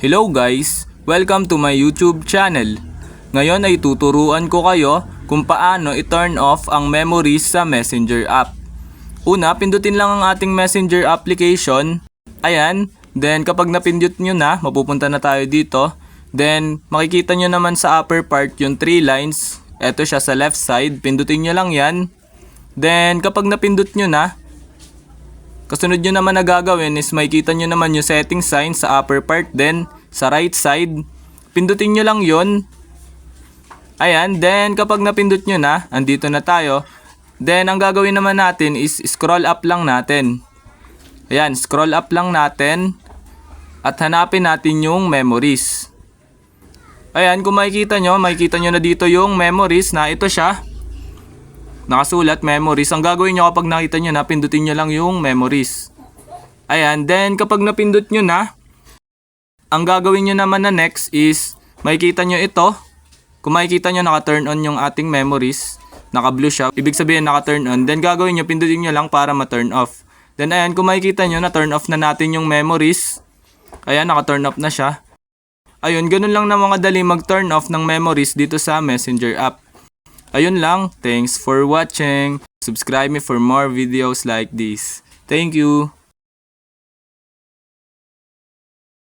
Hello guys! Welcome to my YouTube channel. Ngayon ay tuturuan ko kayo kung paano i-turn off ang memories sa Messenger app. Una, pindutin lang ang ating Messenger application. Ayan, then kapag napindot nyo na, mapupunta na tayo dito. Then makikita nyo naman sa upper part yung 3 lines. Ito siya sa left side, pindutin nyo lang yan. Then kapag napindot nyo na, kasunod nyo naman na gagawin is makikita nyo naman yung setting sign sa upper part. Then sa right side, pindutin nyo lang yun. Ayan, then kapag napindot nyo na, andito na tayo. Then ang gagawin naman natin is scroll up lang natin. Ayan, scroll up lang natin. At hanapin natin yung memories. Ayan, kung makikita nyo na dito yung memories na ito siya. Nakasulat memories. Ang gagawin nyo kapag nakita nyo na, pindutin nyo lang yung memories. Ayan, then kapag napindot nyo na, ang gagawin nyo naman na next is, makikita nyo ito. Kung makikita nyo naka-turn on yung ating memories, naka-blue siya, ibig sabihin naka-turn on. Then gagawin nyo, pindutin nyo lang para ma-turn off. Then ayan, kung makikita nyo, na-turn off na natin yung memories. Ayan, naka-turn off na siya. Ayun, ganun lang na mga dali mag-turn off ng memories dito sa Messenger app. Ayun lang, thanks for watching. Subscribe me for more videos like this. Thank you.